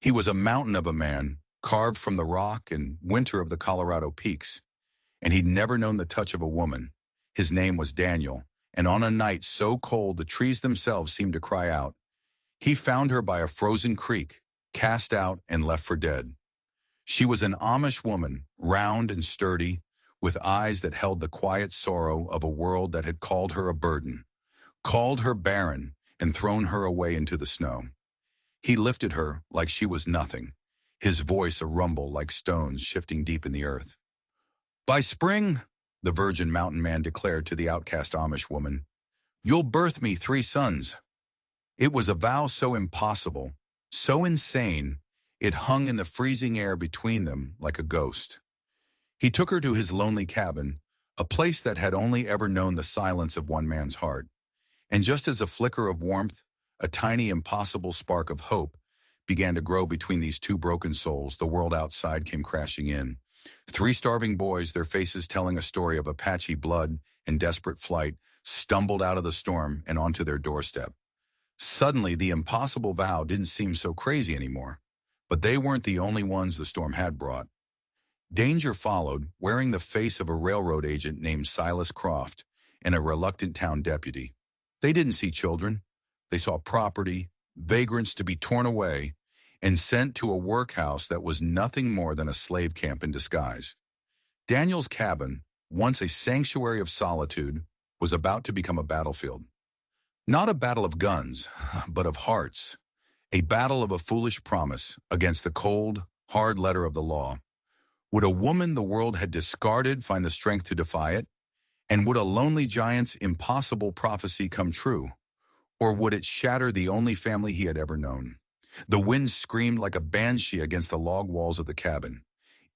He was a mountain of a man, carved from the rock and winter of the Colorado peaks, and he'd never known the touch of a woman. His name was Daniel, and on a night so cold the trees themselves seemed to cry out, he found her by a frozen creek, cast out and left for dead. She was an Amish woman, round and sturdy, with eyes that held the quiet sorrow of a world that had called her a burden, called her barren, and thrown her away into the snow. He lifted her like she was nothing, his voice a rumble like stones shifting deep in the earth. By spring, the virgin mountain man declared to the outcast Amish woman, you'll birth me 3 sons. It was a vow so impossible, so insane, it hung in the freezing air between them like a ghost. He took her to his lonely cabin, a place that had only ever known the silence of one man's heart. And just as a flicker of warmth, a tiny impossible spark of hope, began to grow between these two broken souls, the world outside came crashing in. 3 starving boys, their faces telling a story of Apache blood and desperate flight, stumbled out of the storm and onto their doorstep. Suddenly, the impossible vow didn't seem so crazy anymore. But they weren't the only ones the storm had brought. Danger followed, wearing the face of a railroad agent named Silas Croft and a reluctant town deputy. They didn't see children. They saw property, vagrants to be torn away, and sent to a workhouse that was nothing more than a slave camp in disguise. Daniel's cabin, once a sanctuary of solitude, was about to become a battlefield. Not a battle of guns, but of hearts. A battle of a foolish promise against the cold, hard letter of the law. Would a woman the world had discarded find the strength to defy it? And would a lonely giant's impossible prophecy come true? Or would it shatter the only family he had ever known? The wind screamed like a banshee against the log walls of the cabin.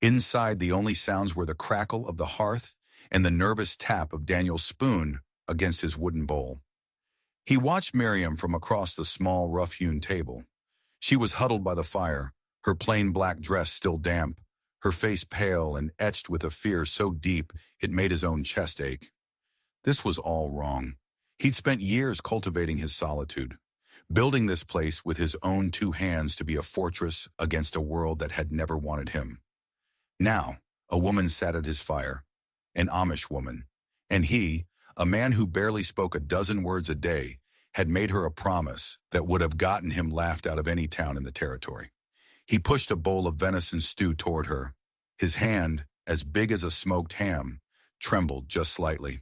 Inside, the only sounds were the crackle of the hearth and the nervous tap of Daniel's spoon against his wooden bowl. He watched Miriam from across the small, rough-hewn table. She was huddled by the fire, her plain black dress still damp, her face pale and etched with a fear so deep it made his own chest ache. This was all wrong. He'd spent years cultivating his solitude, building this place with his own 2 hands to be a fortress against a world that had never wanted him. Now, a woman sat at his fire, an Amish woman, and he, a man who barely spoke a dozen words a day, had made her a promise that would have gotten him laughed out of any town in the territory. He pushed a bowl of venison stew toward her. His hand, as big as a smoked ham, trembled just slightly.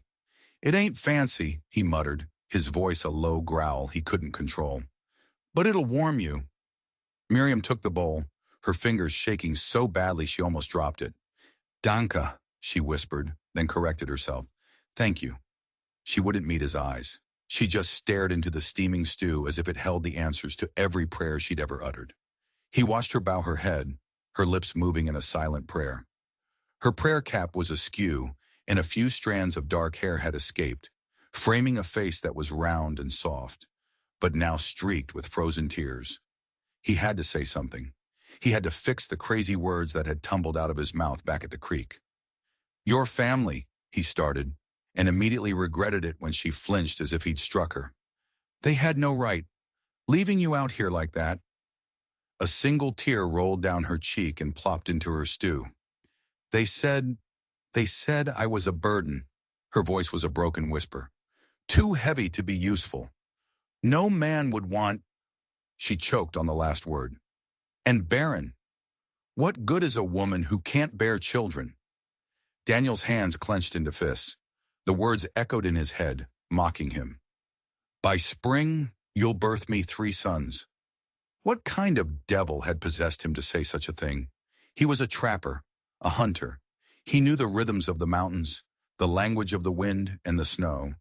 It ain't fancy, he muttered, his voice a low growl he couldn't control. But it'll warm you. Miriam took the bowl, her fingers shaking so badly she almost dropped it. Danka, she whispered, then corrected herself. Thank you. She wouldn't meet his eyes. She just stared into the steaming stew as if it held the answers to every prayer she'd ever uttered. He watched her bow her head, her lips moving in a silent prayer. Her prayer cap was askew, and a few strands of dark hair had escaped, framing a face that was round and soft, but now streaked with frozen tears. He had to say something. He had to fix the crazy words that had tumbled out of his mouth back at the creek. Your family, he started, and immediately regretted it when she flinched as if he'd struck her. They had no right. Leaving you out here like that. A single tear rolled down her cheek and plopped into her stew. They said I was a burden. Her voice was a broken whisper. Too heavy to be useful. No man would want... She choked on the last word. And barren. What good is a woman who can't bear children? Daniel's hands clenched into fists. The words echoed in his head, mocking him. By spring, you'll birth me 3 sons. What kind of devil had possessed him to say such a thing? He was a trapper, a hunter. He knew the rhythms of the mountains, the language of the wind and the snow.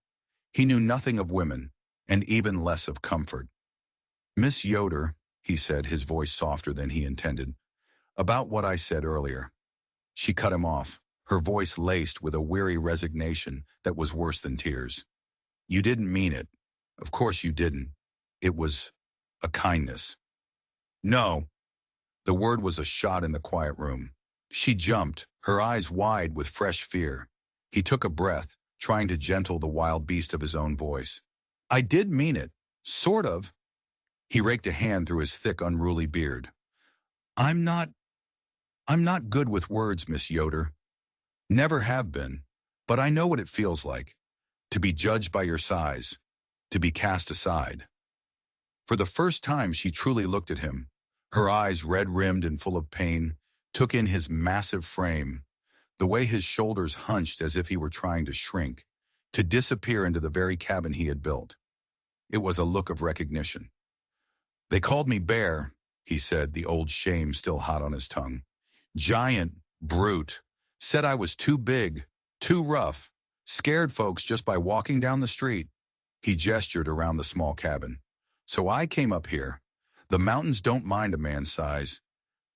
He knew nothing of women, and even less of comfort. Miss Yoder, he said, his voice softer than he intended, about what I said earlier. She cut him off, her voice laced with a weary resignation that was worse than tears. You didn't mean it. Of course you didn't. It was a kindness. No. The word was a shot in the quiet room. She jumped, her eyes wide with fresh fear. He took a breath, trying to gentle the wild beast of his own voice. I did mean it. Sort of. He raked a hand through his thick, unruly beard. I'm not, I'm not good with words, Miss Yoder. Never have been. But I know what it feels like. To be judged by your size. To be cast aside. For the first time, she truly looked at him. Her eyes, red-rimmed and full of pain, took in his massive frame, the way his shoulders hunched as if he were trying to shrink, to disappear into the very cabin he had built. It was a look of recognition. They called me Bear, he said, the old shame still hot on his tongue. Giant, brute, said I was too big, too rough, scared folks just by walking down the street. He gestured around the small cabin. So I came up here. The mountains don't mind a man's size.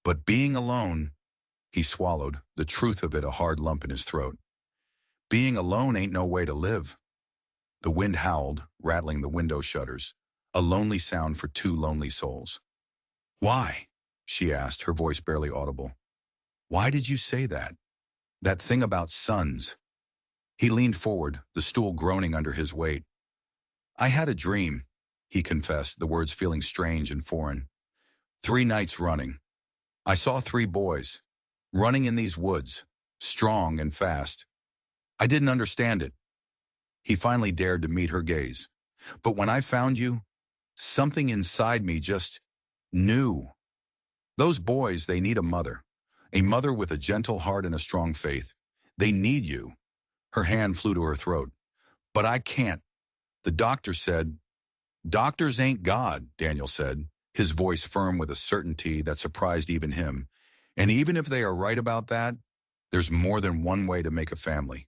But being alone, he swallowed, the truth of it a hard lump in his throat. Being alone ain't no way to live. The wind howled, rattling the window shutters, a lonely sound for two lonely souls. Why? She asked, her voice barely audible. Why did you say that? That thing about sons. He leaned forward, the stool groaning under his weight. I had a dream, he confessed, the words feeling strange and foreign. 3 nights running. I saw 3 boys, running in these woods, strong and fast. I didn't understand it. He finally dared to meet her gaze. But when I found you, something inside me just knew. Those boys, they need a mother with a gentle heart and a strong faith. They need you. Her hand flew to her throat. But I can't. The doctor said, doctors ain't God, Daniel said, his voice firm with a certainty that surprised even him. And even if they are right about that, there's more than one way to make a family.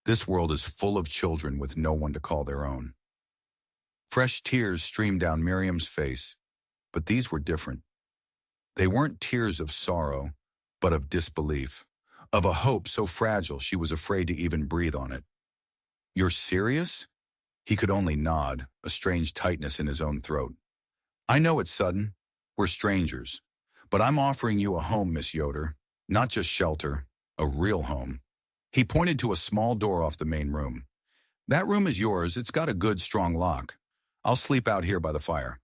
This world is full of children with no one to call their own. Fresh tears streamed down Miriam's face, but these were different. They weren't tears of sorrow, but of disbelief, of a hope so fragile she was afraid to even breathe on it. You're serious? He could only nod, a strange tightness in his own throat. I know it's sudden. We're strangers. But I'm offering you a home, Miss Yoder. Not just shelter, a real home. He pointed to a small door off the main room. That room is yours. It's got a good, strong lock. I'll sleep out here by the fire.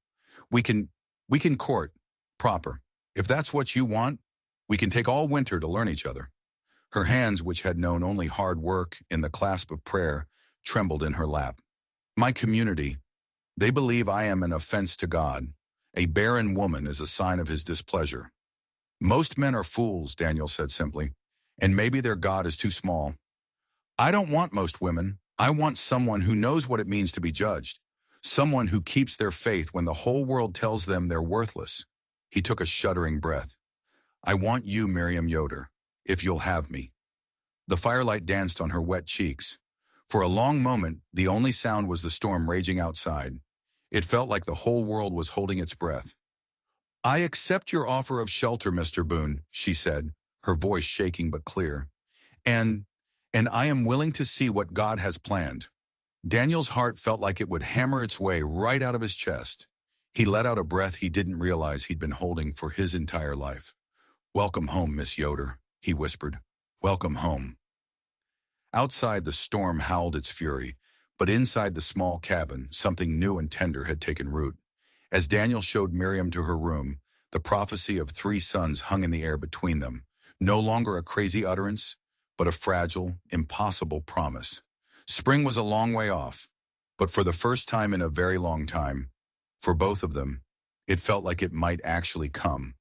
We can, we can court, proper. If that's what you want, we can take all winter to learn each other. Her hands, which had known only hard work in the clasp of prayer, trembled in her lap. My community, they believe I am an offense to God. A barren woman is a sign of his displeasure. Most men are fools, Daniel said simply, and maybe their God is too small. I don't want most women. I want someone who knows what it means to be judged. Someone who keeps their faith when the whole world tells them they're worthless. He took a shuddering breath. I want you, Miriam Yoder, if you'll have me. The firelight danced on her wet cheeks. For a long moment, the only sound was the storm raging outside. It felt like the whole world was holding its breath. I accept your offer of shelter, Mr. Boone, she said, her voice shaking but clear. And I am willing to see what God has planned. Daniel's heart felt like it would hammer its way right out of his chest. He let out a breath he didn't realize he'd been holding for his entire life. Welcome home, Miss Yoder, he whispered. Welcome home. Outside, the storm howled its fury, but inside the small cabin, something new and tender had taken root. As Daniel showed Miriam to her room, the prophecy of 3 sons hung in the air between them, no longer a crazy utterance, but a fragile, impossible promise. Spring was a long way off, but for the first time in a very long time, for both of them, it felt like it might actually come.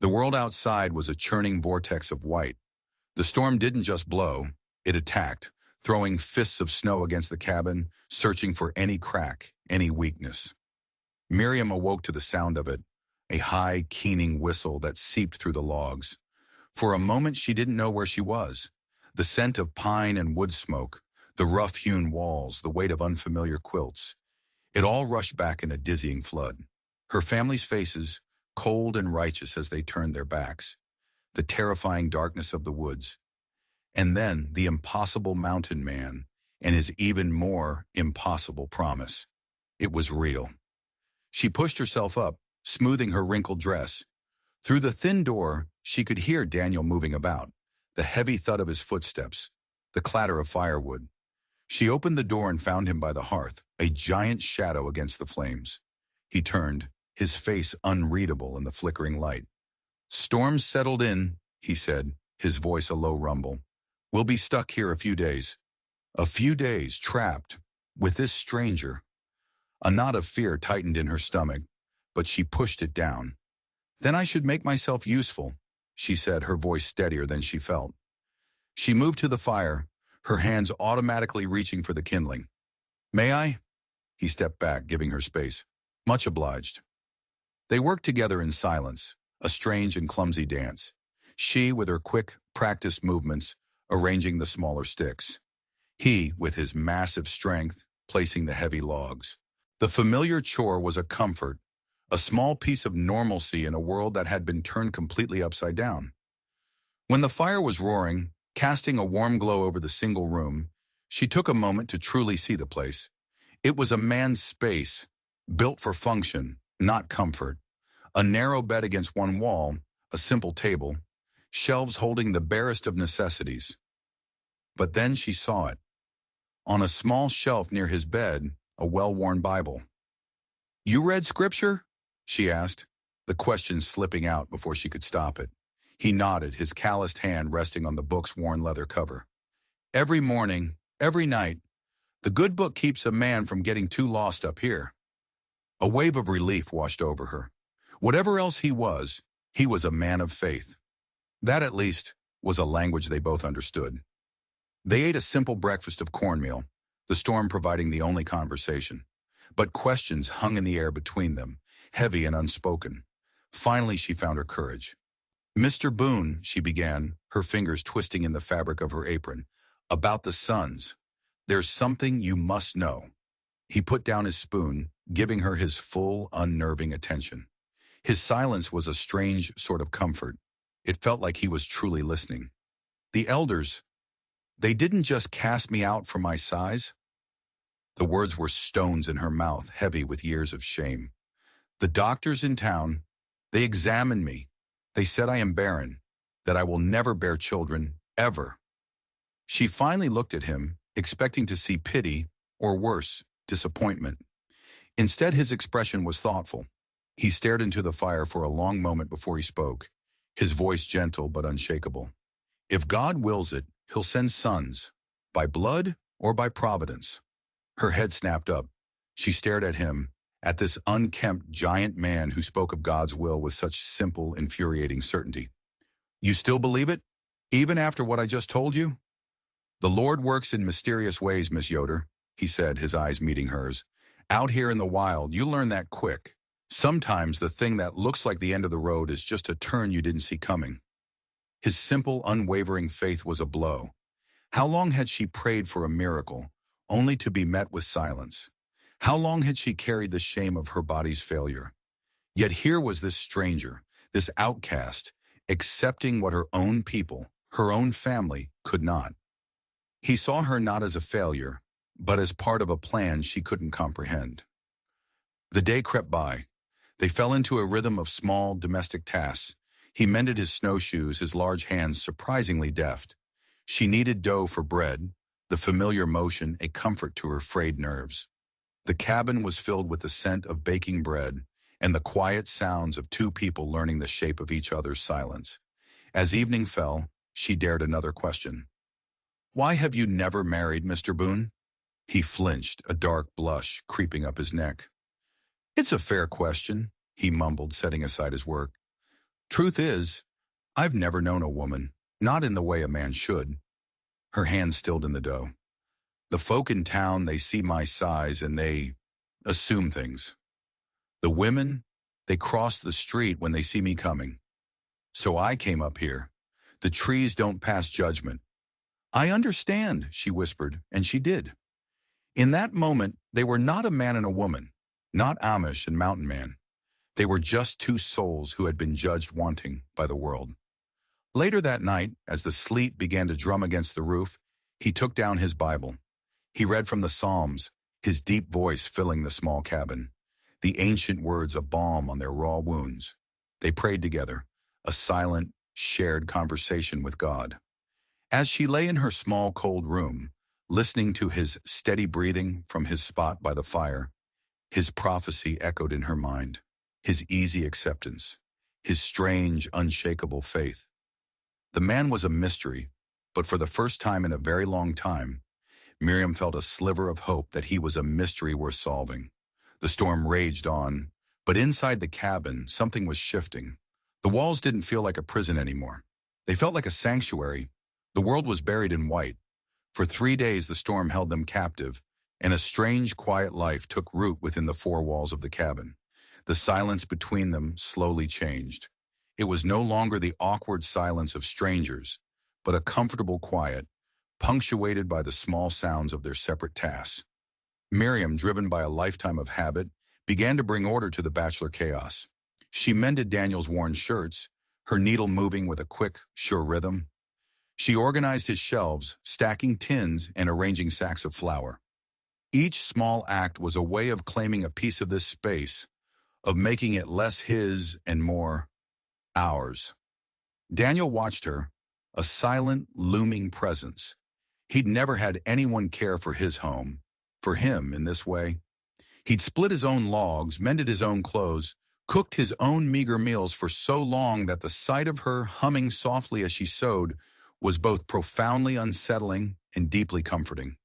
The world outside was a churning vortex of white. The storm didn't just blow, it attacked, throwing fists of snow against the cabin, searching for any crack, any weakness. Miriam awoke to the sound of it, a high, keening whistle that seeped through the logs. For a moment she didn't know where she was. The scent of pine and wood smoke, the rough-hewn walls, the weight of unfamiliar quilts. It all rushed back in a dizzying flood. Her family's faces, cold and righteous as they turned their backs. The terrifying darkness of the woods. And then the impossible mountain man and his even more impossible promise. It was real. She pushed herself up, smoothing her wrinkled dress. Through the thin door, she could hear Daniel moving about, the heavy thud of his footsteps, the clatter of firewood. She opened the door and found him by the hearth, a giant shadow against the flames. He turned, his face unreadable in the flickering light. Storms settled in, he said, his voice a low rumble. We'll be stuck here a few days. A few days, trapped, with this stranger. A knot of fear tightened in her stomach, but she pushed it down. Then I should make myself useful, she said, her voice steadier than she felt. She moved to the fire, her hands automatically reaching for the kindling. May I? He stepped back, giving her space. Much obliged. They worked together in silence, a strange and clumsy dance. She, with her quick, practiced movements, arranging the smaller sticks. He, with his massive strength, placing the heavy logs. The familiar chore was a comfort, a small piece of normalcy in a world that had been turned completely upside down. When the fire was roaring, casting a warm glow over the single room, she took a moment to truly see the place. It was a man's space, built for function, not comfort. A narrow bed against one wall, a simple table, shelves holding the barest of necessities. But then she saw it. On a small shelf near his bed, a well-worn Bible. You read scripture? She asked, the question slipping out before she could stop it. He nodded, his calloused hand resting on the book's worn leather cover. Every morning, every night, the good book keeps a man from getting too lost up here. A wave of relief washed over her. Whatever else he was a man of faith. That, at least, was a language they both understood. They ate a simple breakfast of cornmeal, the storm providing the only conversation. But questions hung in the air between them, heavy and unspoken. Finally, she found her courage. Mr. Boone, she began, her fingers twisting in the fabric of her apron. About the sons. There's something you must know. He put down his spoon, giving her his full, unnerving attention. His silence was a strange sort of comfort. It felt like he was truly listening. The elders, they didn't just cast me out for my size. The words were stones in her mouth, heavy with years of shame. The doctors in town, they examined me. They said I am barren, that I will never bear children, ever. She finally looked at him, expecting to see pity, or worse, disappointment. Instead, his expression was thoughtful. He stared into the fire for a long moment before he spoke, his voice gentle but unshakable. If God wills it, he'll send sons, by blood or by providence. Her head snapped up. She stared at him, at this unkempt giant man who spoke of God's will with such simple, infuriating certainty. You still believe it? Even after what I just told you? The Lord works in mysterious ways, Miss Yoder, he said, his eyes meeting hers. Out here in the wild, you learn that quick. Sometimes the thing that looks like the end of the road is just a turn you didn't see coming. His simple, unwavering faith was a blow. How long had she prayed for a miracle, only to be met with silence? How long had she carried the shame of her body's failure? Yet here was this stranger, this outcast, accepting what her own people, her own family, could not. He saw her not as a failure, but as part of a plan she couldn't comprehend. The day crept by. They fell into a rhythm of small, domestic tasks. He mended his snowshoes, his large hands surprisingly deft. She kneaded dough for bread, the familiar motion a comfort to her frayed nerves. The cabin was filled with the scent of baking bread and the quiet sounds of two people learning the shape of each other's silence. As evening fell, she dared another question. Why have you never married, Mr. Boone? He flinched, a dark blush creeping up his neck. It's a fair question, he mumbled, setting aside his work. Truth is, I've never known a woman, not in the way a man should. Her hands stilled in the dough. The folk in town, they see my size and they assume things. The women, they cross the street when they see me coming. So I came up here. The trees don't pass judgment. I understand, she whispered, and she did. In that moment, they were not a man and a woman, not Amish and mountain man. They were just two souls who had been judged wanting by the world. Later that night, as the sleet began to drum against the roof, he took down his Bible. He read from the Psalms, his deep voice filling the small cabin, the ancient words of balm on their raw wounds. They prayed together, a silent, shared conversation with God. As she lay in her small, cold room, listening to his steady breathing from his spot by the fire, his prophecy echoed in her mind, his easy acceptance, his strange, unshakable faith. The man was a mystery, but for the first time in a very long time, Miriam felt a sliver of hope that he was a mystery worth solving. The storm raged on, but inside the cabin, something was shifting. The walls didn't feel like a prison anymore. They felt like a sanctuary. The world was buried in white. For 3 days the storm held them captive, and a strange, quiet life took root within the four walls of the cabin. The silence between them slowly changed. It was no longer the awkward silence of strangers, but a comfortable quiet, punctuated by the small sounds of their separate tasks. Miriam, driven by a lifetime of habit, began to bring order to the bachelor chaos. She mended Daniel's worn shirts, her needle moving with a quick, sure rhythm. She organized his shelves, stacking tins and arranging sacks of flour. Each small act was a way of claiming a piece of this space, of making it less his and more ours. Daniel watched her, a silent, looming presence. He'd never had anyone care for his home, for him in this way. He'd split his own logs, mended his own clothes, cooked his own meager meals for so long that the sight of her humming softly as she sewed was both profoundly unsettling and deeply comforting.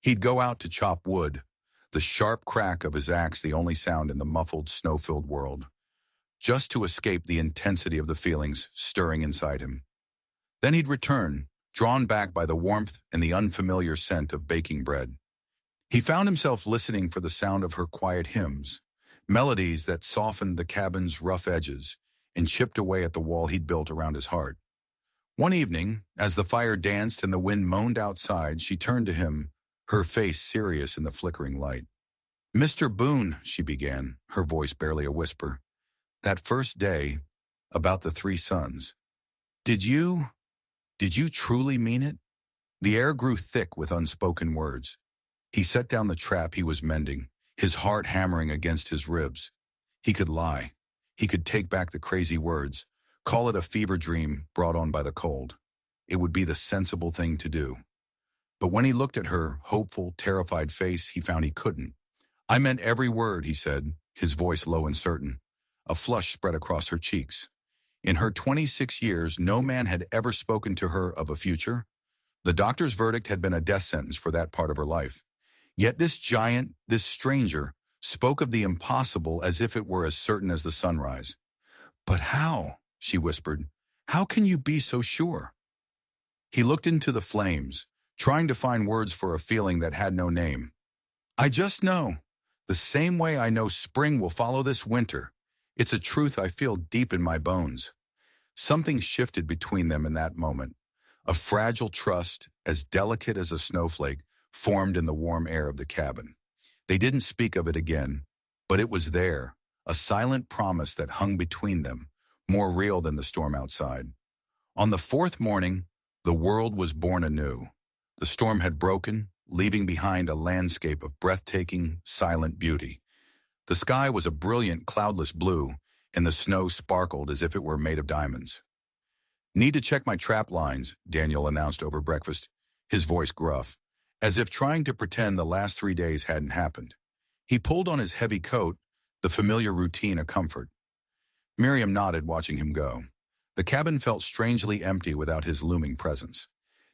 He'd go out to chop wood, the sharp crack of his axe the only sound in the muffled, snow-filled world, just to escape the intensity of the feelings stirring inside him. Then he'd return, drawn back by the warmth and the unfamiliar scent of baking bread. He found himself listening for the sound of her quiet hymns, melodies that softened the cabin's rough edges and chipped away at the wall he'd built around his heart. One evening, as the fire danced and the wind moaned outside, she turned to him, her face serious in the flickering light. "Mr. Boone," she began, her voice barely a whisper, "that first day, about the 3 sons, did you truly mean it?" The air grew thick with unspoken words. He set down the trap he was mending, his heart hammering against his ribs. He could lie. He could take back the crazy words, call it a fever dream brought on by the cold. It would be the sensible thing to do. But when he looked at her hopeful, terrified face, he found he couldn't. "I meant every word," he said, his voice low and certain. A flush spread across her cheeks. In her 26 years, no man had ever spoken to her of a future. The doctor's verdict had been a death sentence for that part of her life. Yet this giant, this stranger, spoke of the impossible as if it were as certain as the sunrise. "But how?" she whispered. "How can you be so sure?" He looked into the flames, trying to find words for a feeling that had no name. "I just know. The same way I know spring will follow this winter. It's a truth I feel deep in my bones." Something shifted between them in that moment. A fragile trust, as delicate as a snowflake, formed in the warm air of the cabin. They didn't speak of it again, but it was there, a silent promise that hung between them, more real than the storm outside. On the fourth morning, the world was born anew. The storm had broken, leaving behind a landscape of breathtaking, silent beauty. The sky was a brilliant, cloudless blue, and the snow sparkled as if it were made of diamonds. "Need to check my trap lines," Daniel announced over breakfast, his voice gruff, as if trying to pretend the last 3 days hadn't happened. He pulled on his heavy coat, the familiar routine a comfort. Miriam nodded, watching him go. The cabin felt strangely empty without his looming presence.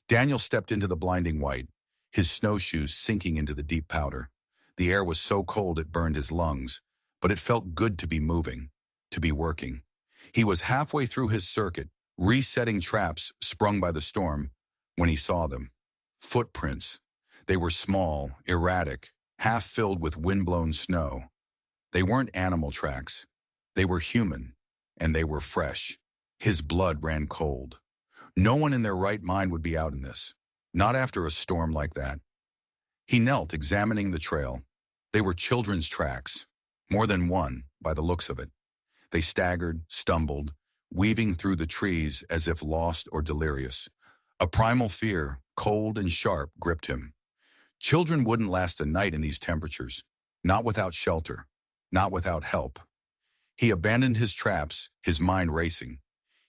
Daniel stepped into the blinding white, his snowshoes sinking into the deep powder. The air was so cold it burned his lungs, but it felt good to be moving, to be working. He was halfway through his circuit, resetting traps sprung by the storm, when he saw them. Footprints. They were small, erratic, half filled with windblown snow. They weren't animal tracks. They were human, and they were fresh. His blood ran cold. No one in their right mind would be out in this, not after a storm like that. He knelt, examining the trail. They were children's tracks, more than one, by the looks of it. They staggered, stumbled, weaving through the trees as if lost or delirious. A primal fear, cold and sharp, gripped him. Children wouldn't last a night in these temperatures, not without shelter, not without help. He abandoned his traps, his mind racing.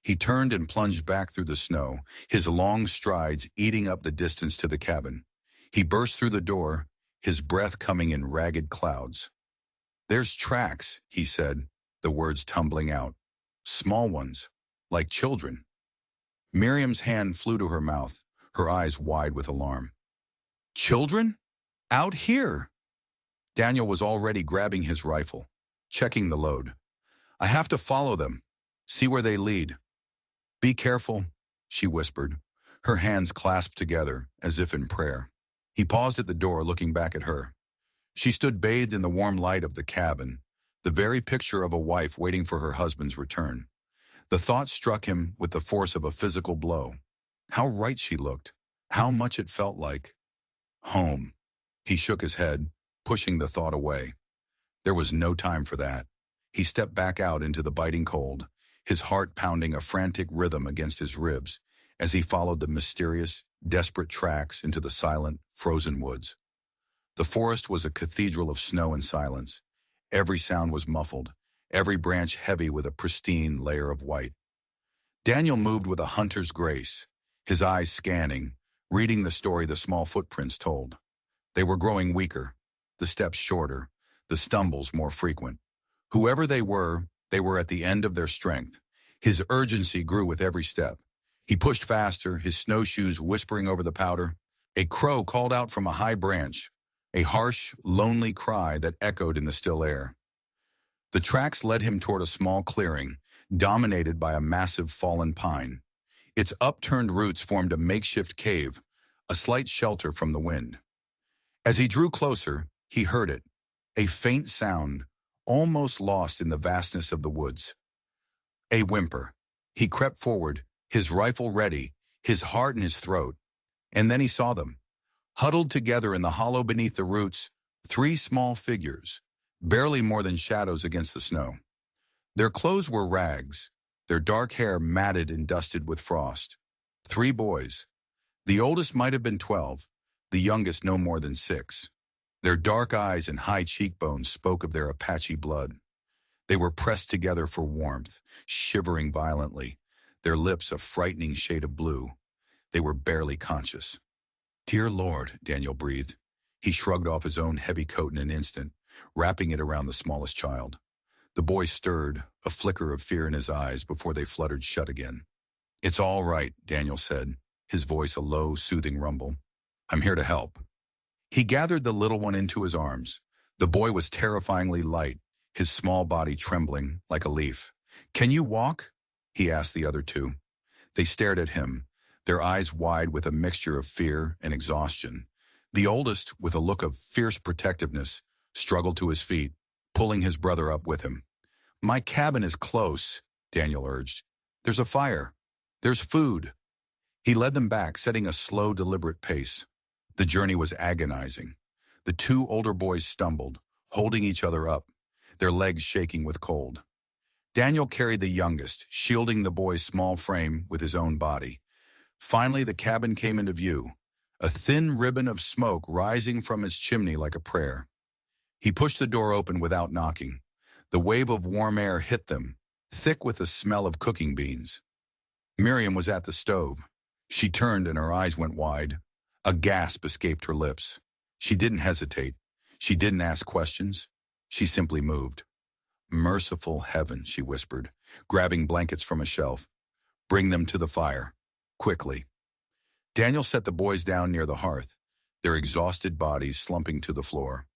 He turned and plunged back through the snow, his long strides eating up the distance to the cabin. He burst through the door, his breath coming in ragged clouds. "There's tracks," he said, the words tumbling out. small ones, like children. Miriam's hand flew to her mouth, her eyes wide with alarm. Children? Out here! Daniel was already grabbing his rifle, checking the load. I have to follow them, see where they lead. Be careful, she whispered, her hands clasped together as if in prayer. He paused at the door, looking back at her. She stood bathed in the warm light of the cabin, the very picture of a wife waiting for her husband's return. The thought struck him with the force of a physical blow. How right she looked, how much it felt like home. He shook his head, pushing the thought away. There was no time for that. He stepped back out into the biting cold, his heart pounding a frantic rhythm against his ribs as he followed the mysterious, desperate tracks into the silent, frozen woods. The forest was a cathedral of snow and silence. Every sound was muffled, every branch heavy with a pristine layer of white. Daniel moved with a hunter's grace, his eyes scanning, reading the story the small footprints told. They were growing weaker, the steps shorter, the stumbles more frequent. Whoever they were at the end of their strength. His urgency grew with every step. He pushed faster, his snowshoes whispering over the powder. A crow called out from a high branch, a harsh, lonely cry that echoed in the still air. The tracks led him toward a small clearing, dominated by a massive fallen pine. Its upturned roots formed a makeshift cave, a slight shelter from the wind. As he drew closer, he heard it, a faint sound, almost lost in the vastness of the woods. A whimper. He crept forward, his rifle ready, his heart in his throat, and then he saw them. Huddled together in the hollow beneath the roots, three small figures, barely more than shadows against the snow. Their clothes were rags, their dark hair matted and dusted with frost. Three boys. The oldest might have been 12, the youngest no more than 6. Their dark eyes and high cheekbones spoke of their Apache blood. They were pressed together for warmth, shivering violently, their lips a frightening shade of blue. They were barely conscious. Dear Lord, Daniel breathed. He shrugged off his own heavy coat in an instant, wrapping it around the smallest child. The boy stirred, a flicker of fear in his eyes before they fluttered shut again. It's all right, Daniel said, his voice a low, soothing rumble. I'm here to help. He gathered the little one into his arms. The boy was terrifyingly light, his small body trembling like a leaf. Can you walk? He asked the other two. They stared at him, their eyes wide with a mixture of fear and exhaustion. The oldest, with a look of fierce protectiveness, struggled to his feet, pulling his brother up with him. My cabin is close, Daniel urged. There's a fire. There's food. He led them back, setting a slow, deliberate pace. The journey was agonizing. The two older boys stumbled, holding each other up, their legs shaking with cold. Daniel carried the youngest, shielding the boy's small frame with his own body. Finally, the cabin came into view, a thin ribbon of smoke rising from its chimney like a prayer. He pushed the door open without knocking. The wave of warm air hit them, thick with the smell of cooking beans. Miriam was at the stove. She turned and her eyes went wide. A gasp escaped her lips. She didn't hesitate. She didn't ask questions. She simply moved. Merciful heaven, she whispered, grabbing blankets from a shelf. Bring them to the fire. Quickly. Daniel set the boys down near the hearth, their exhausted bodies slumping to the floor.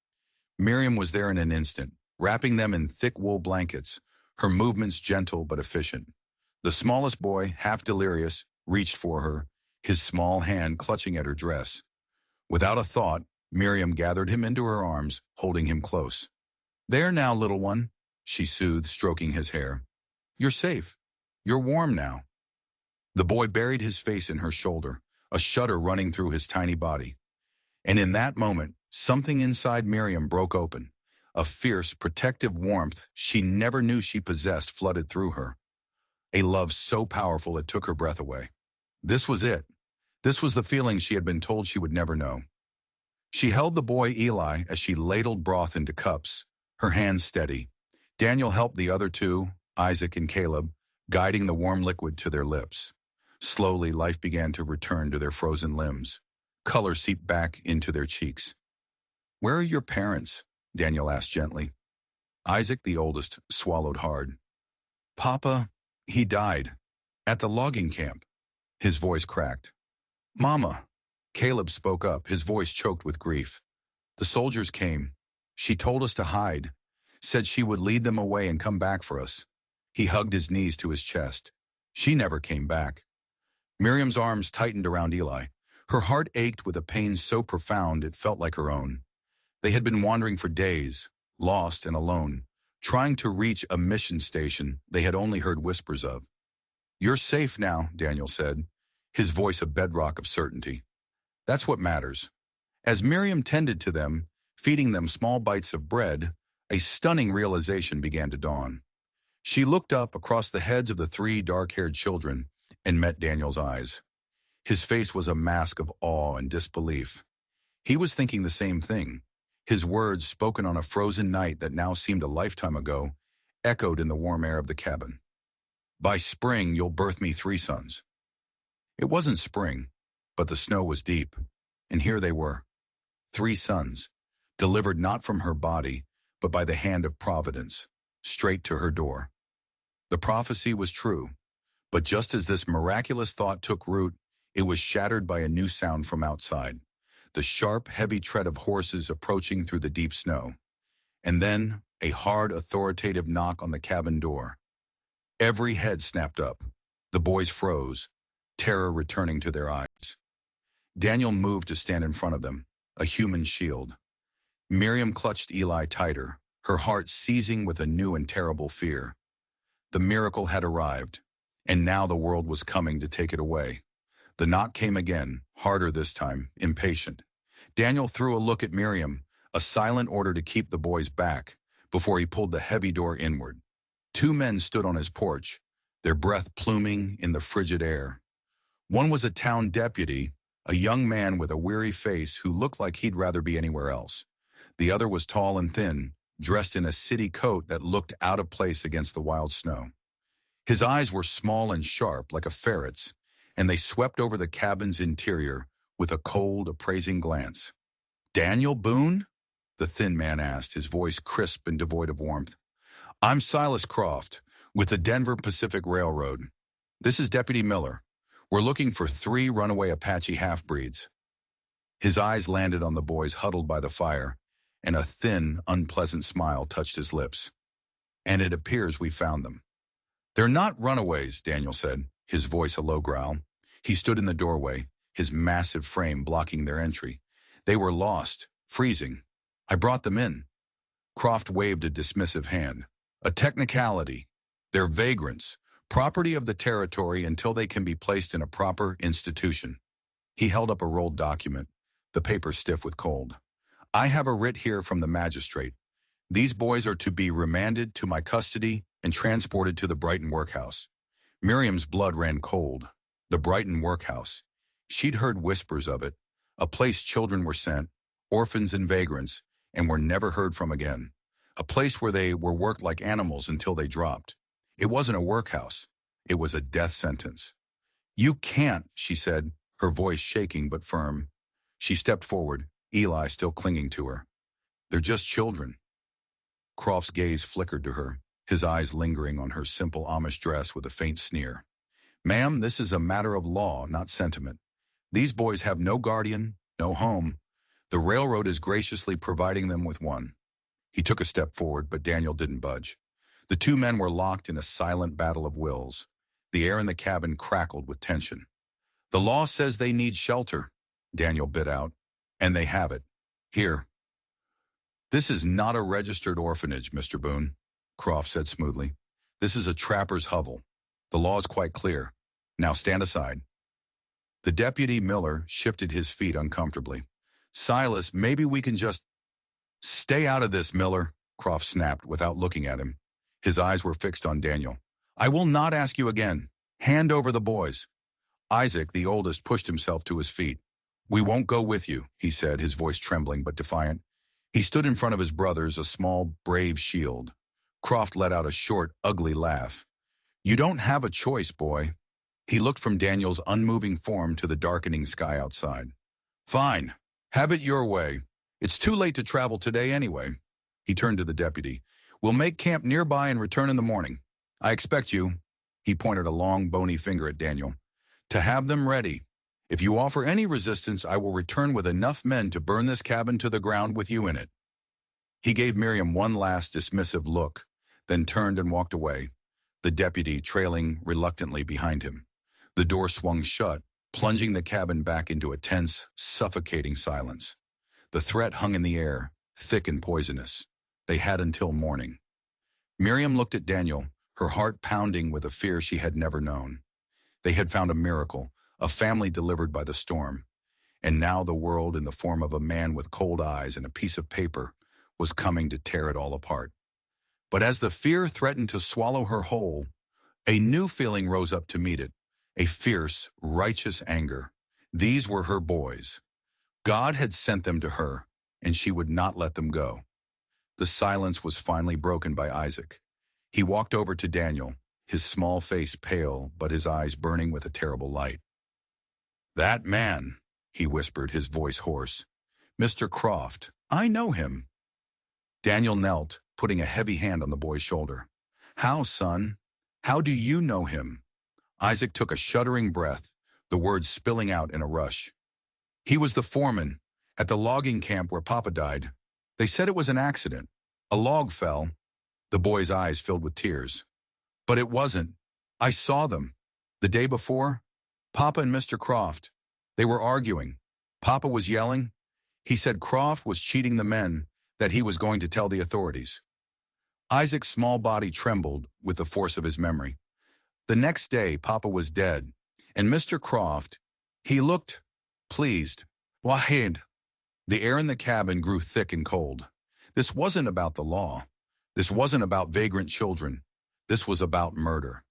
Miriam was there in an instant, wrapping them in thick wool blankets, her movements gentle but efficient. The smallest boy, half delirious, reached for her, his small hand clutching at her dress. Without a thought, Miriam gathered him into her arms, holding him close. There now, little one, she soothed, stroking his hair. You're safe. You're warm now. The boy buried his face in her shoulder, a shudder running through his tiny body. And in that moment, something inside Miriam broke open. A fierce, protective warmth she never knew she possessed flooded through her. A love so powerful it took her breath away. This was it. This was the feeling she had been told she would never know. She held the boy Eli as she ladled broth into cups, her hands steady. Daniel helped the other two, Isaac and Caleb, guiding the warm liquid to their lips. Slowly, life began to return to their frozen limbs. Color seeped back into their cheeks. Where are your parents? Daniel asked gently. Isaac, the oldest, swallowed hard. Papa, He died. At the logging camp. His voice cracked. Mama. Caleb spoke up, his voice choked with grief. The soldiers came. She told us to hide. Said she would lead them away and come back for us. He hugged his knees to his chest. She never came back. Miriam's arms tightened around Eli. Her heart ached with a pain so profound it felt like her own. They had been wandering for days, lost and alone, trying to reach a mission station they had only heard whispers of. You're safe now, Daniel said, his voice a bedrock of certainty. That's what matters. As Miriam tended to them, feeding them small bites of bread, a stunning realization began to dawn. She looked up across the heads of the three dark-haired children and met Daniel's eyes. His face was a mask of awe and disbelief. He was thinking the same thing. His words, spoken on a frozen night that now seemed a lifetime ago, echoed in the warm air of the cabin. By spring, you'll birth me 3 sons. It wasn't spring, but the snow was deep, and here they were. 3 sons, delivered not from her body, but by the hand of Providence, straight to her door. The prophecy was true, but just as this miraculous thought took root, it was shattered by a new sound from outside, the sharp, heavy tread of horses approaching through the deep snow, and then a hard, authoritative knock on the cabin door. Every head snapped up. The boys froze, terror returning to their eyes. Daniel moved to stand in front of them, a human shield. Miriam clutched Eli tighter, her heart seizing with a new and terrible fear. The miracle had arrived, and now the world was coming to take it away. The knock came again, harder this time, impatient. Daniel threw a look at Miriam, a silent order to keep the boys back, before he pulled the heavy door inward. 2 men stood on his porch, their breath pluming in the frigid air. One was a town deputy, a young man with a weary face who looked like he'd rather be anywhere else. The other was tall and thin, dressed in a city coat that looked out of place against the wild snow. His eyes were small and sharp, like a ferret's, and they swept over the cabin's interior with a cold, appraising glance. Daniel Boone? The thin man asked, his voice crisp and devoid of warmth. I'm Silas Croft, with the Denver Pacific Railroad. This is Deputy Miller. We're looking for 3 runaway Apache half-breeds. His eyes landed on the boys huddled by the fire, and a thin, unpleasant smile touched his lips. And it appears we found them. They're not runaways, Daniel said, his voice a low growl. He stood in the doorway, his massive frame blocking their entry. They were lost, freezing. I brought them in. Croft waved a dismissive hand. A technicality. They're vagrants, property of the territory until they can be placed in a proper institution. He held up a rolled document, the paper stiff with cold. I have a writ here from the magistrate. These boys are to be remanded to my custody and transported to the Brighton workhouse. Miriam's blood ran cold. The Brighton workhouse. She'd heard whispers of it, a place children were sent, orphans and vagrants, and were never heard from again. A place where they were worked like animals until they dropped. It wasn't a workhouse. It was a death sentence. You can't, she said, her voice shaking but firm. She stepped forward, Eli still clinging to her. They're just children. Croft's gaze flickered to her, his eyes lingering on her simple Amish dress with a faint sneer. Ma'am, this is a matter of law, not sentiment. These boys have no guardian, no home. The railroad is graciously providing them with one. He took a step forward, but Daniel didn't budge. The 2 men were locked in a silent battle of wills. The air in the cabin crackled with tension. The law says they need shelter, Daniel bit out, and they have it. Here. This is not a registered orphanage, Mr. Boone, Croft said smoothly. This is a trapper's hovel. The law is quite clear. Now stand aside. The deputy Miller shifted his feet uncomfortably. Silas, maybe we can just... Stay out of this, Miller, Croft snapped without looking at him. His eyes were fixed on Daniel. I will not ask you again. Hand over the boys. Isaac, the oldest, pushed himself to his feet. We won't go with you, he said, his voice trembling but defiant. He stood in front of his brothers, a small, brave shield. Croft let out a short, ugly laugh. You don't have a choice, boy. He looked from Daniel's unmoving form to the darkening sky outside. Fine. Have it your way. It's too late to travel today anyway. He turned to the deputy. We'll make camp nearby and return in the morning. I expect you. He pointed a long, bony finger at Daniel. To have them ready. If you offer any resistance, I will return with enough men to burn this cabin to the ground with you in it. He gave Miriam one last dismissive look, then turned and walked away, the deputy trailing reluctantly behind him. The door swung shut, plunging the cabin back into a tense, suffocating silence. The threat hung in the air, thick and poisonous. They had until morning. Miriam looked at Daniel, her heart pounding with a fear she had never known. They had found a miracle, a family delivered by the storm. And now the world, in the form of a man with cold eyes and a piece of paper, was coming to tear it all apart. But as the fear threatened to swallow her whole, a new feeling rose up to meet it, a fierce, righteous anger. These were her boys. God had sent them to her, and she would not let them go. The silence was finally broken by Isaac. He walked over to Daniel, his small face pale but his eyes burning with a terrible light. "That man," he whispered, his voice hoarse. "Mr. Croft, I know him." Daniel knelt, putting a heavy hand on the boy's shoulder. "How, son? How do you know him?" Isaac took a shuddering breath, the words spilling out in a rush. "He was the foreman at the logging camp where Papa died. They said it was an accident. A log fell." The boy's eyes filled with tears. "But it wasn't. I saw them. The day before, Papa and Mr. Croft, they were arguing. Papa was yelling. He said Croft was cheating the men, that he was going to tell the authorities." Isaac's small body trembled with the force of his memory. The next day, Papa was dead, and Mr. Croft, he looked pleased. Wahid. The air in the cabin grew thick and cold. This wasn't about the law. This wasn't about vagrant children. This was about murder.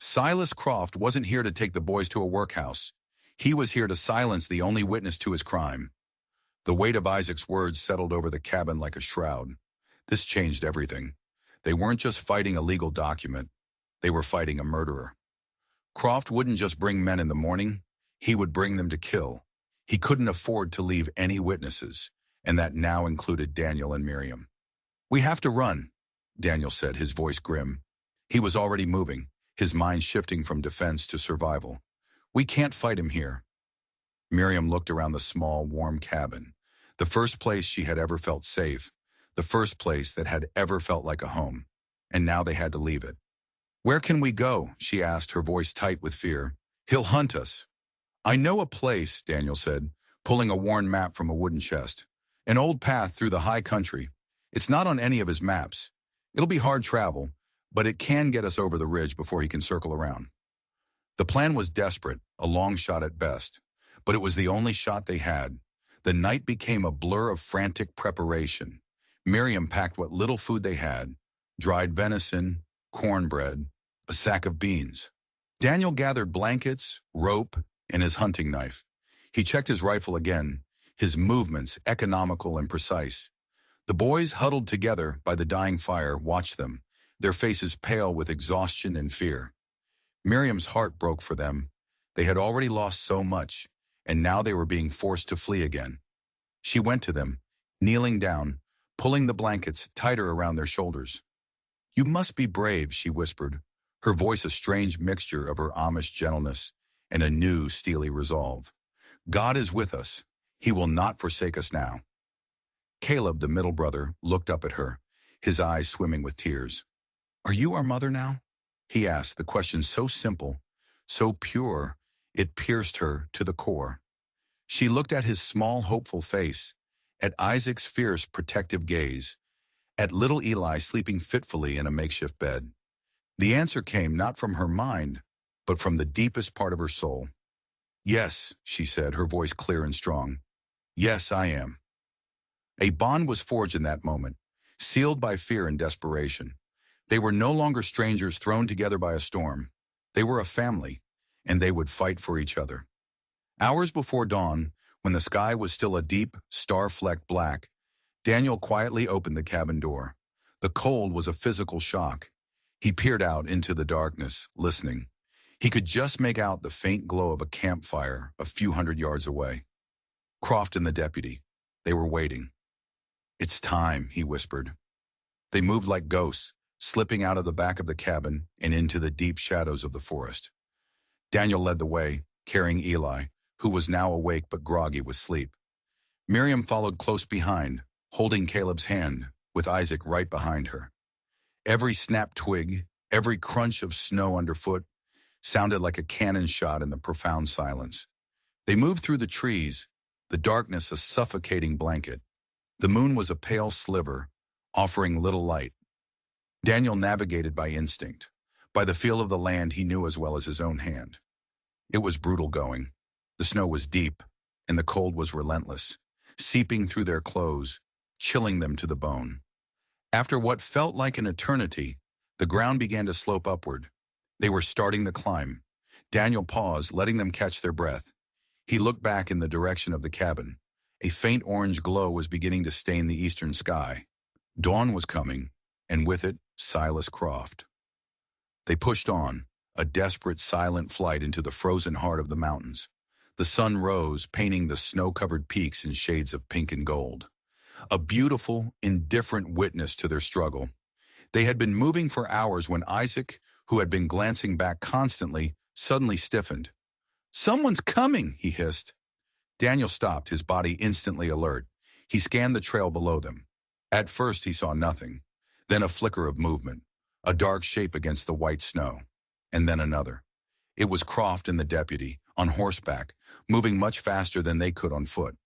Silas Croft wasn't here to take the boys to a workhouse. He was here to silence the only witness to his crime. The weight of Isaac's words settled over the cabin like a shroud. This changed everything. They weren't just fighting a legal document. They were fighting a murderer. Croft wouldn't just bring men in the morning. He would bring them to kill. He couldn't afford to leave any witnesses, and that now included Daniel and Miriam. "We have to run," Daniel said, his voice grim. He was already moving, his mind shifting from defense to survival. "We can't fight him here." Miriam looked around the small, warm cabin, the first place she had ever felt safe, the first place that had ever felt like a home. And now they had to leave it. "Where can we go?" she asked, her voice tight with fear. "He'll hunt us." "I know a place," Daniel said, pulling a worn map from a wooden chest. "An old path through the high country. It's not on any of his maps. It'll be hard travel, but it can get us over the ridge before he can circle around." The plan was desperate, a long shot at best, but it was the only shot they had. The night became a blur of frantic preparation. Miriam packed what little food they had, dried venison, cornbread, a sack of beans. Daniel gathered blankets, rope, and his hunting knife. He checked his rifle again, his movements economical and precise. The boys, huddled together by the dying fire, watched them, their faces pale with exhaustion and fear. Miriam's heart broke for them. They had already lost so much, and now they were being forced to flee again. She went to them, kneeling down, pulling the blankets tighter around their shoulders. "You must be brave," she whispered, her voice a strange mixture of her Amish gentleness and a new, steely resolve. "God is with us. He will not forsake us now." Caleb, the middle brother, looked up at her, his eyes swimming with tears. "Are you our mother now?" he asked, the question so simple, so pure, it pierced her to the core. She looked at his small, hopeful face, at Isaac's fierce, protective gaze, at little Eli sleeping fitfully in a makeshift bed. The answer came not from her mind, but from the deepest part of her soul. "Yes," she said, her voice clear and strong. "Yes, I am." A bond was forged in that moment, sealed by fear and desperation. They were no longer strangers thrown together by a storm. They were a family, and they would fight for each other. Hours before dawn, when the sky was still a deep, star-flecked black, Daniel quietly opened the cabin door. The cold was a physical shock. He peered out into the darkness, listening. He could just make out the faint glow of a campfire a few hundred yards away. Croft and the deputy. They were waiting. "It's time," he whispered. They moved like ghosts, slipping out of the back of the cabin and into the deep shadows of the forest. Daniel led the way, carrying Eli, who was now awake but groggy with sleep. Miriam followed close behind, holding Caleb's hand, with Isaac right behind her. Every snapped twig, every crunch of snow underfoot, sounded like a cannon shot in the profound silence. They moved through the trees, the darkness a suffocating blanket. The moon was a pale sliver, offering little light. Daniel navigated by instinct, by the feel of the land he knew as well as his own hand. It was brutal going. The snow was deep, and the cold was relentless, seeping through their clothes, chilling them to the bone. After what felt like an eternity, the ground began to slope upward. They were starting the climb. Daniel paused, letting them catch their breath. He looked back in the direction of the cabin. A faint orange glow was beginning to stain the eastern sky. Dawn was coming, and with it, Silas Croft. They pushed on, a desperate, silent flight into the frozen heart of the mountains. The sun rose, painting the snow-covered peaks in shades of pink and gold. A beautiful, indifferent witness to their struggle. They had been moving for hours when Isaac, who had been glancing back constantly, suddenly stiffened. "Someone's coming," he hissed. Daniel stopped, his body instantly alert. He scanned the trail below them. At first he saw nothing, then a flicker of movement, a dark shape against the white snow, and then another. It was Croft and the deputy, on horseback, moving much faster than they could on foot.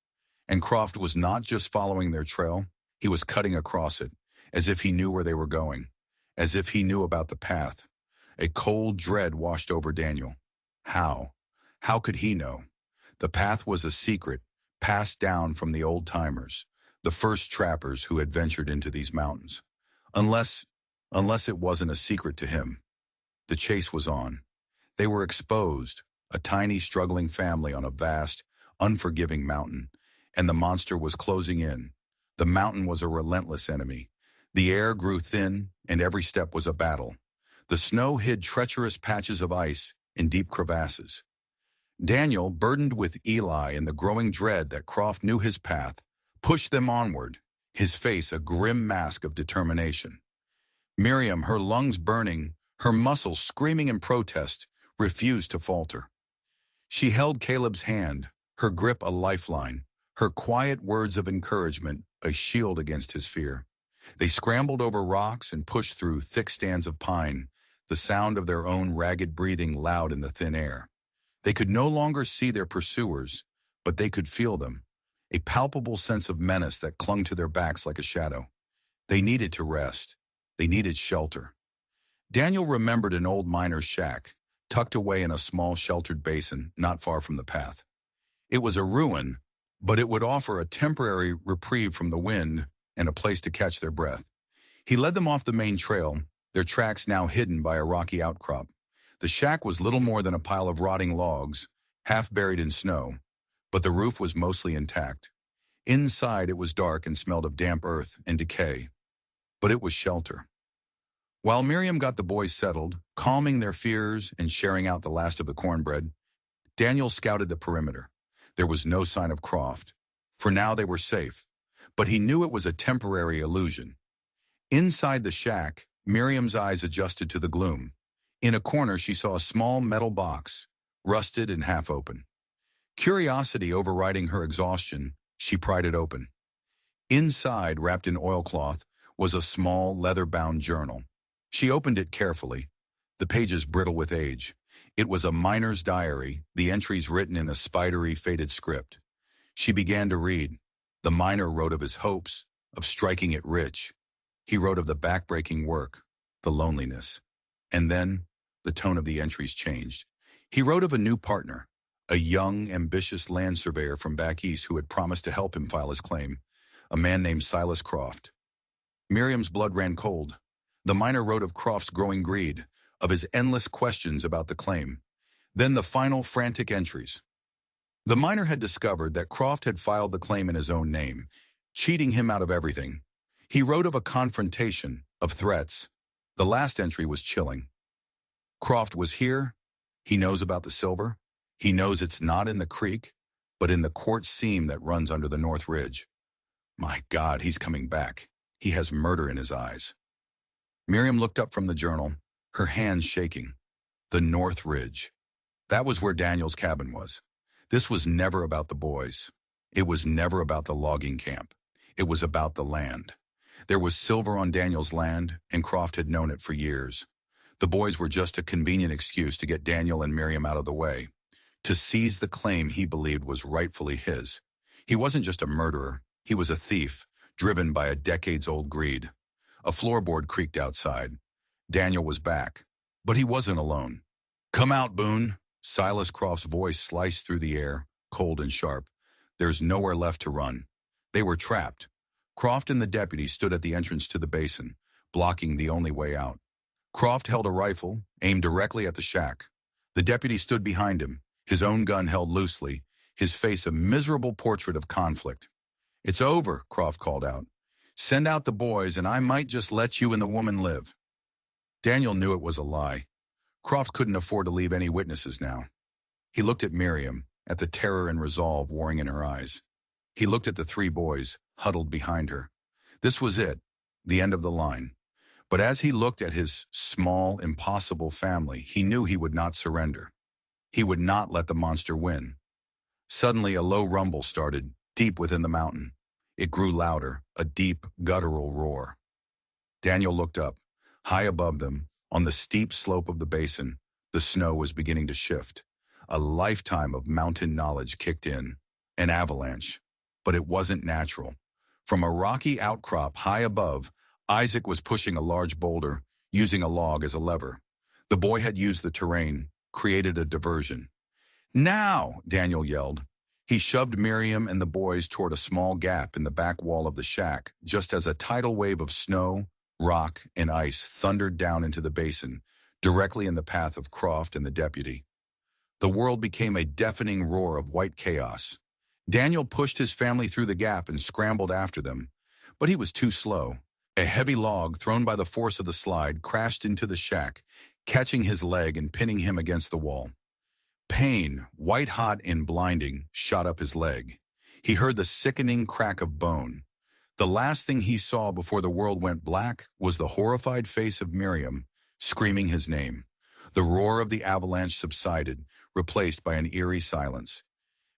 And Croft was not just following their trail, he was cutting across it, as if he knew where they were going, as if he knew about the path. A cold dread washed over Daniel. How? How could he know? The path was a secret, passed down from the old-timers, the first trappers who had ventured into these mountains. Unless it wasn't a secret to him. The chase was on. They were exposed, a tiny, struggling family on a vast, unforgiving mountain, and the monster was closing in. The mountain was a relentless enemy. The air grew thin, and every step was a battle. The snow hid treacherous patches of ice in deep crevasses. Daniel, burdened with Eli and the growing dread that Croft knew his path, pushed them onward, his face a grim mask of determination. Miriam, her lungs burning, her muscles screaming in protest, refused to falter. She held Caleb's hand, her grip a lifeline, her quiet words of encouragement a shield against his fear. They scrambled over rocks and pushed through thick stands of pine, the sound of their own ragged breathing loud in the thin air. They could no longer see their pursuers, but they could feel them, a palpable sense of menace that clung to their backs like a shadow. They needed to rest. They needed shelter. Daniel remembered an old miner's shack, tucked away in a small sheltered basin not far from the path. It was a ruin, but it would offer a temporary reprieve from the wind and a place to catch their breath. He led them off the main trail, their tracks now hidden by a rocky outcrop. The shack was little more than a pile of rotting logs, half buried in snow, but the roof was mostly intact. Inside it was dark and smelled of damp earth and decay, but it was shelter. While Miriam got the boys settled, calming their fears and sharing out the last of the cornbread, Daniel scouted the perimeter. There was no sign of Croft. For now they were safe, but he knew it was a temporary illusion. Inside the shack, Miriam's eyes adjusted to the gloom. In a corner she saw a small metal box, rusted and half open. Curiosity overriding her exhaustion, she pried it open. Inside, wrapped in oilcloth, was a small leather-bound journal. She opened it carefully, the pages brittle with age. It was a miner's diary, the entries written in a spidery, faded script. She began to read. The miner wrote of his hopes, of striking it rich. He wrote of the backbreaking work, the loneliness. And then, the tone of the entries changed. He wrote of a new partner, a young, ambitious land surveyor from back east who had promised to help him file his claim, a man named Silas Croft. Miriam's blood ran cold. The miner wrote of Croft's growing greed, of his endless questions about the claim. Then the final frantic entries. The miner had discovered that Croft had filed the claim in his own name, cheating him out of everything. He wrote of a confrontation, of threats. The last entry was chilling. Croft was here. He knows about the silver. He knows it's not in the creek, but in the quartz seam that runs under the North Ridge. My God, he's coming back. He has murder in his eyes. Miriam looked up from the journal, her hands shaking. The North Ridge. That was where Daniel's cabin was. This was never about the boys. It was never about the logging camp. It was about the land. There was silver on Daniel's land, and Croft had known it for years. The boys were just a convenient excuse to get Daniel and Miriam out of the way, to seize the claim he believed was rightfully his. He wasn't just a murderer, he was a thief, driven by a decades-old greed. A floorboard creaked outside. Daniel was back, but he wasn't alone. "Come out, Boone." Silas Croft's voice sliced through the air, cold and sharp. There's nowhere left to run. They were trapped. Croft and the deputy stood at the entrance to the basin, blocking the only way out. Croft held a rifle, aimed directly at the shack. The deputy stood behind him, his own gun held loosely, his face a miserable portrait of conflict. "It's over," Croft called out. "Send out the boys and I might just let you and the woman live." Daniel knew it was a lie. Croft couldn't afford to leave any witnesses now. He looked at Miriam, at the terror and resolve warring in her eyes. He looked at the three boys, huddled behind her. This was it, the end of the line. But as he looked at his small, impossible family, he knew he would not surrender. He would not let the monster win. Suddenly a low rumble started, deep within the mountain. It grew louder, a deep, guttural roar. Daniel looked up. High above them, on the steep slope of the basin, the snow was beginning to shift. A lifetime of mountain knowledge kicked in. An avalanche. But it wasn't natural. From a rocky outcrop high above, Isaac was pushing a large boulder, using a log as a lever. The boy had used the terrain, created a diversion. "Now!" Daniel yelled. He shoved Miriam and the boys toward a small gap in the back wall of the shack, just as a tidal wave of snow, rock, and ice thundered down into the basin, directly in the path of Croft and the deputy. The world became a deafening roar of white chaos. Daniel pushed his family through the gap and scrambled after them, but he was too slow. A heavy log, thrown by the force of the slide, crashed into the shack, catching his leg and pinning him against the wall. Pain, white-hot and blinding, shot up his leg. He heard the sickening crack of bone. The last thing he saw before the world went black was the horrified face of Miriam, screaming his name. The roar of the avalanche subsided, replaced by an eerie silence.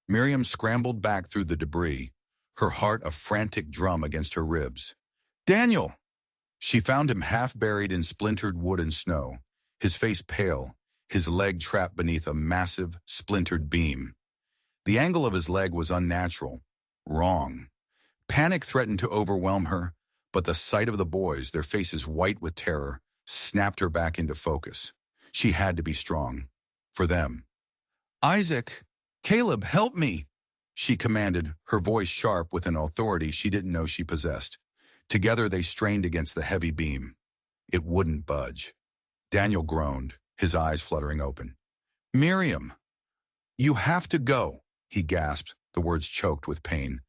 Miriam scrambled back through the debris, her heart a frantic drum against her ribs. "Daniel!" She found him half buried in splintered wood and snow, his face pale, his leg trapped beneath a massive, splintered beam. The angle of his leg was unnatural, wrong. Panic threatened to overwhelm her, but the sight of the boys, their faces white with terror, snapped her back into focus. She had to be strong. For them. "Isaac! Caleb, help me!" she commanded, her voice sharp with an authority she didn't know she possessed. Together they strained against the heavy beam. It wouldn't budge. Daniel groaned, his eyes fluttering open. "Miriam! You have to go," he gasped, the words choked with pain.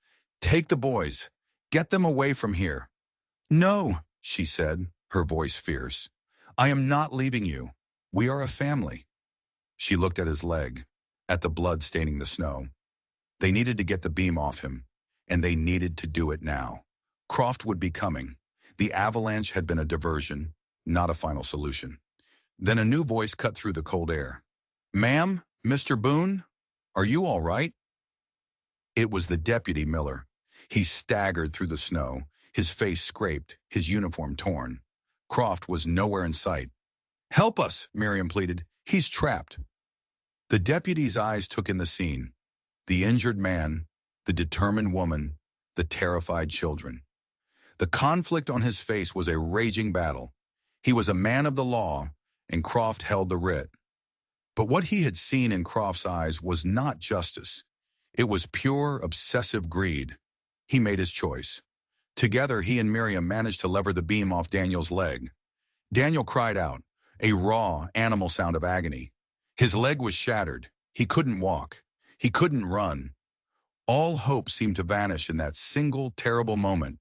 "Take the boys. Get them away from here." "No," she said, her voice fierce. "I am not leaving you. We are a family." She looked at his leg, at the blood staining the snow. They needed to get the beam off him, and they needed to do it now. Croft would be coming. The avalanche had been a diversion, not a final solution. Then a new voice cut through the cold air. "Ma'am, Mr. Boone, are you all right?" It was the deputy Miller. He staggered through the snow, his face scraped, his uniform torn. Croft was nowhere in sight. "Help us," Miriam pleaded. "He's trapped." The deputy's eyes took in the scene. The injured man, the determined woman, the terrified children. The conflict on his face was a raging battle. He was a man of the law, and Croft held the writ. But what he had seen in Croft's eyes was not justice. It was pure, obsessive greed. He made his choice. Together, he and Miriam managed to lever the beam off Daniel's leg. Daniel cried out, a raw, animal sound of agony. His leg was shattered. He couldn't walk. He couldn't run. All hope seemed to vanish in that single, terrible moment.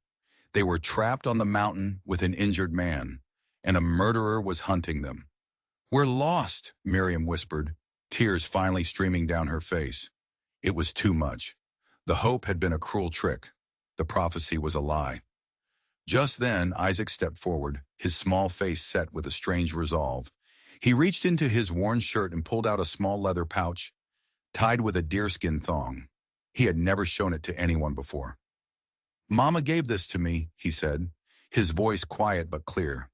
They were trapped on the mountain with an injured man, and a murderer was hunting them. "We're lost," Miriam whispered, tears finally streaming down her face. It was too much. The hope had been a cruel trick. The prophecy was a lie. Just then, Isaac stepped forward, his small face set with a strange resolve. He reached into his worn shirt and pulled out a small leather pouch, tied with a deerskin thong. He had never shown it to anyone before. "Mama gave this to me," he said, his voice quiet but clear.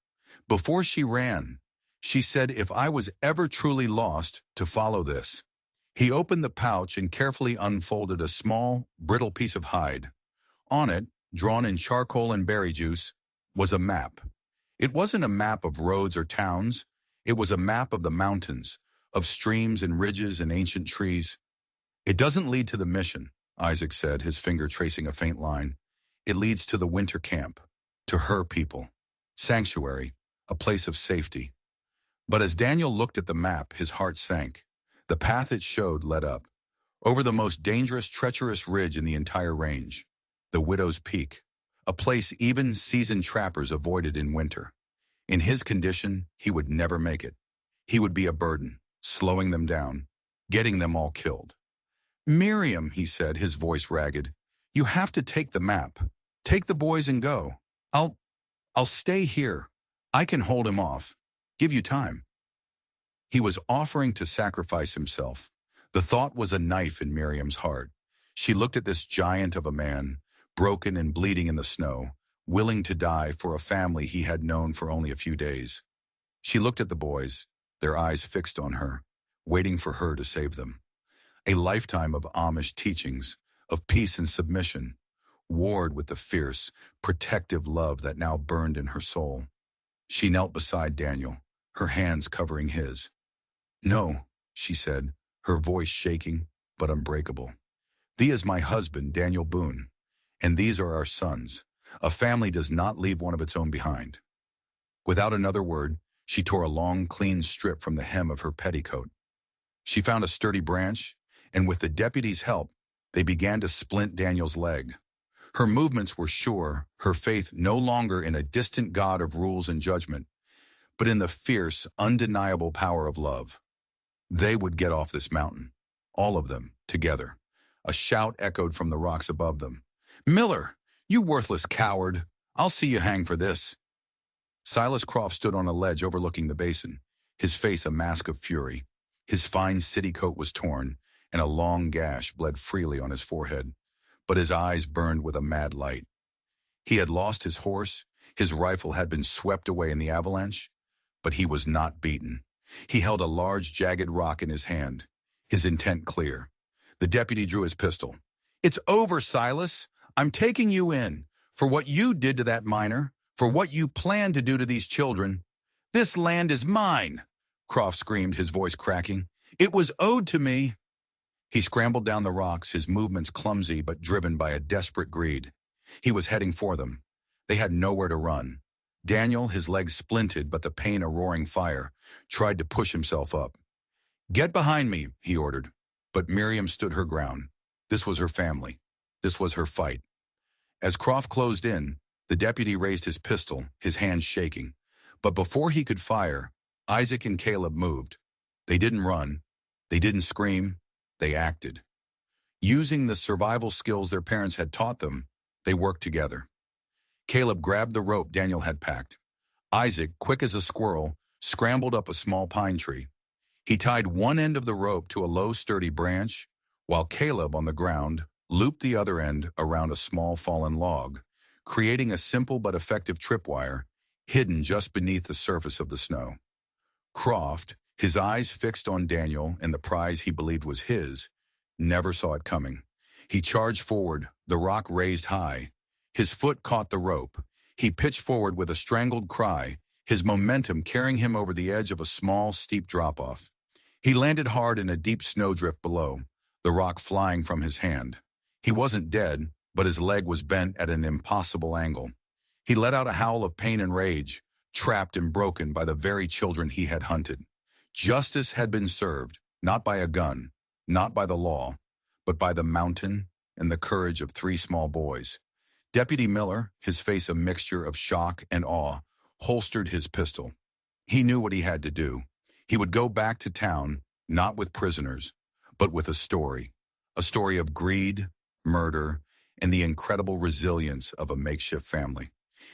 "Before she ran, she said if I was ever truly lost, to follow this." He opened the pouch and carefully unfolded a small, brittle piece of hide. On it, drawn in charcoal and berry juice, was a map. It wasn't a map of roads or towns. It was a map of the mountains, of streams and ridges and ancient trees. "It doesn't lead to the mission," Isaac said, his finger tracing a faint line. "It leads to the winter camp, to her people. Sanctuary, a place of safety." But as Daniel looked at the map, his heart sank. The path it showed led up, over the most dangerous, treacherous ridge in the entire range, the Widow's Peak, a place even seasoned trappers avoided in winter. In his condition, he would never make it. He would be a burden, slowing them down, getting them all killed. "Miriam," he said, his voice ragged, "you have to take the map. Take the boys and go. I'll, I'll stay here. I can hold him off. Give you time." He was offering to sacrifice himself. The thought was a knife in Miriam's heart. She looked at this giant of a man, broken and bleeding in the snow, willing to die for a family he had known for only a few days. She looked at the boys, their eyes fixed on her, waiting for her to save them. A lifetime of Amish teachings, of peace and submission, warred with the fierce, protective love that now burned in her soul. She knelt beside Daniel, her hands covering his. "No," she said, her voice shaking but unbreakable. "Thee is my husband, Daniel Boone, and these are our sons. A family does not leave one of its own behind." Without another word, she tore a long, clean strip from the hem of her petticoat. She found a sturdy branch, and with the deputy's help, they began to splint Daniel's leg. Her movements were sure, her faith no longer in a distant God of rules and judgment, but in the fierce, undeniable power of love. They would get off this mountain, all of them, together. A shout echoed from the rocks above them. "Miller, you worthless coward! I'll see you hang for this." Silas Croft stood on a ledge overlooking the basin, his face a mask of fury. His fine city coat was torn, and a long gash bled freely on his forehead, but his eyes burned with a mad light. He had lost his horse, his rifle had been swept away in the avalanche, but he was not beaten. He held a large, jagged rock in his hand, his intent clear. The deputy drew his pistol. "It's over, Silas. I'm taking you in, for what you did to that miner, for what you planned to do to these children. This land is mine," Croft screamed, his voice cracking. "It was owed to me." He scrambled down the rocks, his movements clumsy but driven by a desperate greed. He was heading for them. They had nowhere to run. Daniel, his legs splinted but the pain a roaring fire, tried to push himself up. "Get behind me," he ordered. But Miriam stood her ground. This was her family. This was her fight. As Croft closed in, the deputy raised his pistol, his hands shaking. But before he could fire, Isaac and Caleb moved. They didn't run. They didn't scream. They acted. Using the survival skills their parents had taught them, they worked together. Caleb grabbed the rope Daniel had packed. Isaac, quick as a squirrel, scrambled up a small pine tree. He tied one end of the rope to a low, sturdy branch, while Caleb, on the ground, looped the other end around a small fallen log, creating a simple but effective tripwire hidden just beneath the surface of the snow. Croft, his eyes fixed on Daniel and the prize he believed was his, never saw it coming. He charged forward, the rock raised high. His foot caught the rope. He pitched forward with a strangled cry, his momentum carrying him over the edge of a small, steep drop-off. He landed hard in a deep snowdrift below, the rock flying from his hand. He wasn't dead, but his leg was bent at an impossible angle. He let out a howl of pain and rage, trapped and broken by the very children he had hunted. Justice had been served, not by a gun, not by the law, but by the mountain and the courage of three small boys. Deputy Miller, his face a mixture of shock and awe, holstered his pistol. He knew what he had to do. He would go back to town, not with prisoners, but with a story of greed, murder, and the incredible resilience of a makeshift family.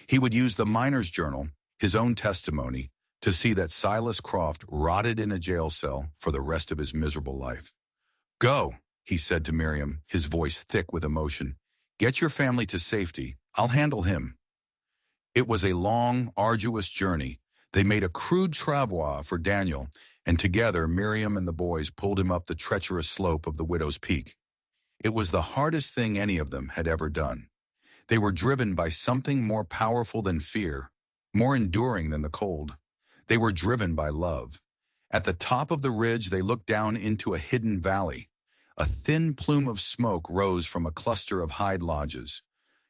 He would use the miner's journal, his own testimony, to see that Silas Croft rotted in a jail cell for the rest of his miserable life. "Go," he said to Miriam, his voice thick with emotion. "Get your family to safety. I'll handle him." It was a long, arduous journey. They made a crude travois for Daniel, and together Miriam and the boys pulled him up the treacherous slope of the Widow's Peak. It was the hardest thing any of them had ever done. They were driven by something more powerful than fear, more enduring than the cold. They were driven by love. At the top of the ridge, they looked down into a hidden valley. A thin plume of smoke rose from a cluster of hide lodges,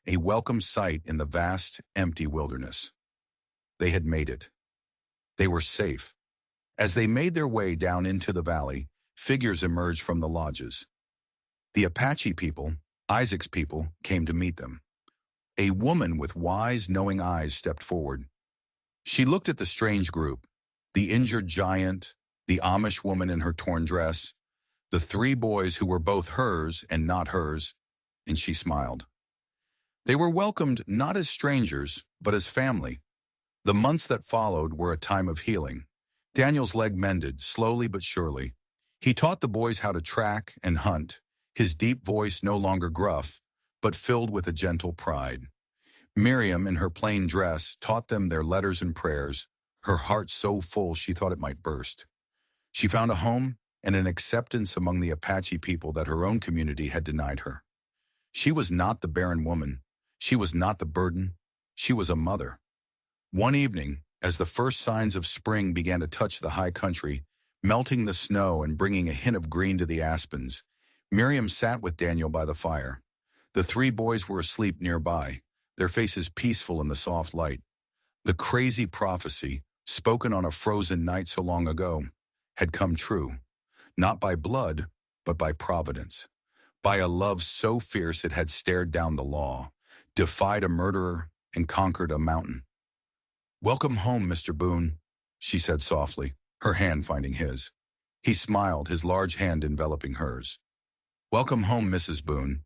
a welcome sight in the vast, empty wilderness. They had made it. They were safe. As they made their way down into the valley, figures emerged from the lodges. The Apache people, Isaac's people, came to meet them. A woman with wise, knowing eyes stepped forward. She looked at the strange group, the injured giant, the Amish woman in her torn dress, the three boys who were both hers and not hers, and she smiled. They were welcomed not as strangers, but as family. The months that followed were a time of healing. Daniel's leg mended, slowly but surely. He taught the boys how to track and hunt, his deep voice no longer gruff, but filled with a gentle pride. Miriam, in her plain dress, taught them their letters and prayers, her heart so full she thought it might burst. She found a home and an acceptance among the Apache people that her own community had denied her. She was not the barren woman. She was not the burden. She was a mother. One evening, as the first signs of spring began to touch the high country, melting the snow and bringing a hint of green to the aspens, Miriam sat with Daniel by the fire. The three boys were asleep nearby, their faces peaceful in the soft light. The crazy prophecy, spoken on a frozen night so long ago, had come true, not by blood, but by providence, by a love so fierce it had stared down the law, defied a murderer, and conquered a mountain. "Welcome home, Mr. Boone," she said softly, her hand finding his. He smiled, his large hand enveloping hers. "Welcome home, Mrs. Boone."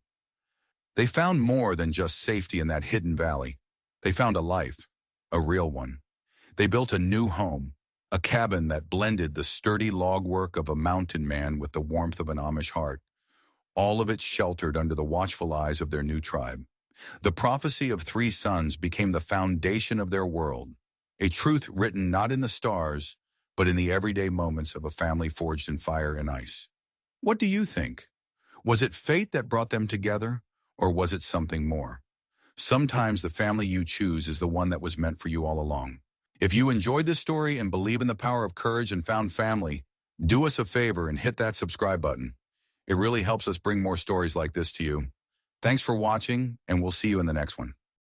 They found more than just safety in that hidden valley. They found a life, a real one. They built a new home, a cabin that blended the sturdy log work of a mountain man with the warmth of an Amish heart, all of it sheltered under the watchful eyes of their new tribe. The prophecy of three sons became the foundation of their world, a truth written not in the stars, but in the everyday moments of a family forged in fire and ice. What do you think? Was it fate that brought them together, or was it something more? Sometimes the family you choose is the one that was meant for you all along. If you enjoyed this story and believe in the power of courage and found family, do us a favor and hit that subscribe button. It really helps us bring more stories like this to you. Thanks for watching, and we'll see you in the next one.